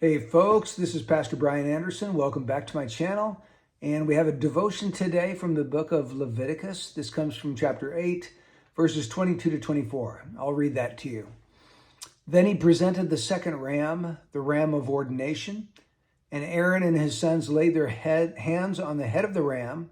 Hey folks, this is Pastor Brian Anderson. Welcome back to my channel. And we have a devotion today from the book of Leviticus. This comes from chapter 8, verses 22 to 24. I'll read that to you. Then he presented the second ram, the ram of ordination, and Aaron and his sons laid their hands on the head of the ram.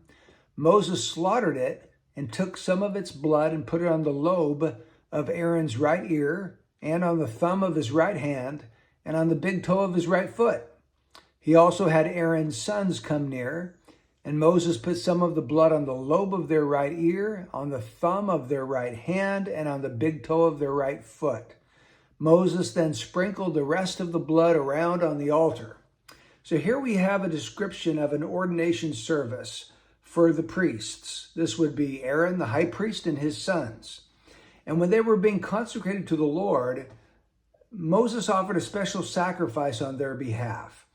Moses slaughtered it and took some of its blood and put it on the lobe of Aaron's right ear and on the thumb of his right hand and on the big toe of his right foot. He also had Aaron's sons come near, and Moses put some of the blood on the lobe of their right ear, on the thumb of their right hand, and on the big toe of their right foot. Moses then sprinkled the rest of the blood around on the altar. So here we have a description of an ordination service for the priests. This would be Aaron, the high priest, and his sons. And when they were being consecrated to the Lord, Moses offered a special sacrifice on their behalf.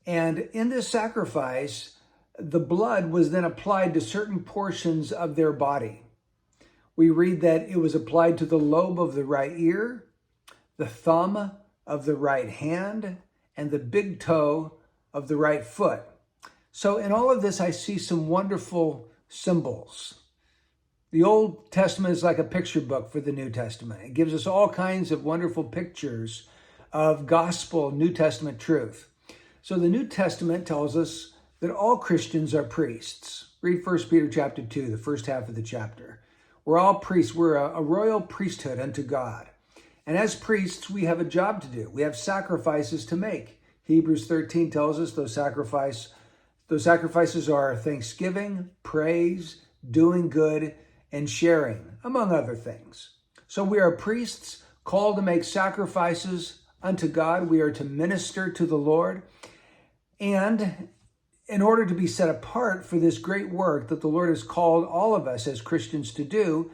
And in this sacrifice, the blood was then applied to certain portions of their body. We read that it was applied to the lobe of the right ear, the thumb of the right hand, and the big toe of the right foot. So in all of this, I see some wonderful symbols. The Old Testament is like a picture book for the New Testament. It gives us all kinds of wonderful pictures of gospel New Testament truth. So the New Testament tells us that all Christians are priests. Read 1 Peter chapter 2, the first half of the chapter. We're all priests. We're a royal priesthood unto God. And as priests, we have a job to do. We have sacrifices to make. Hebrews 13 tells us those sacrifices are thanksgiving, praise, doing good, and sharing, among other things. So we are priests called to make sacrifices unto God. We are to minister to the Lord. And in order to be set apart for this great work that the Lord has called all of us as Christians to do,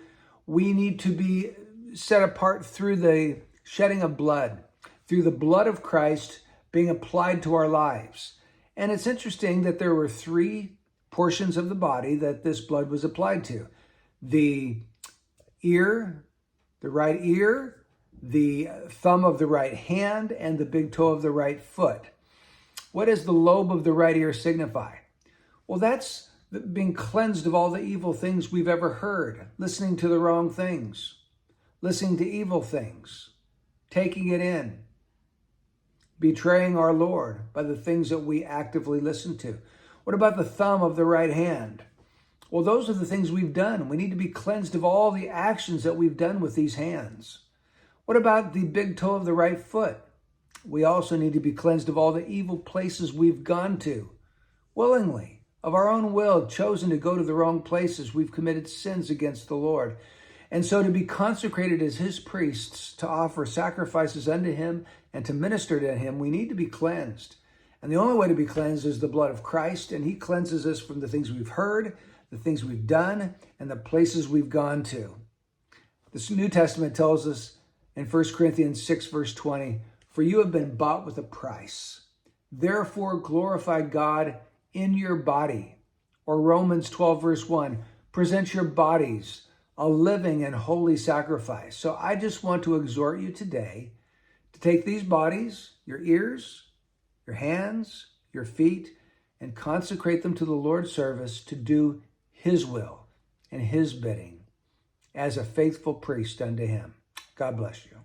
we need to be set apart through the shedding of blood, through the blood of Christ being applied to our lives. And it's interesting that there were three portions of the body that this blood was applied to. The ear, the right ear, the thumb of the right hand, and the big toe of the right foot. What does the lobe of the right ear signify? Well, that's being cleansed of all the evil things we've ever heard, listening to the wrong things, listening to evil things, taking it in, betraying our Lord by the things that we actively listen to. What about the thumb of the right hand? Well, those are the things we've done. We need to be cleansed of all the actions that we've done with these hands. What about the big toe of the right foot? We also need to be cleansed of all the evil places we've gone to, willingly, of our own will, chosen to go to the wrong places. We've committed sins against the Lord. And so to be consecrated as his priests, to offer sacrifices unto him and to minister to him, we need to be cleansed. And the only way to be cleansed is the blood of Christ, and he cleanses us from the things we've heard, the things we've done, and the places we've gone to. This New Testament tells us in 1 Corinthians 6, verse 20, "For you have been bought with a price. Therefore glorify God in your body." Or Romans 12, verse 1, "Present your bodies a living and holy sacrifice." So I just want to exhort you today to take these bodies, your ears, your hands, your feet, and consecrate them to the Lord's service to do his will and his bidding as a faithful priest unto him. God bless you.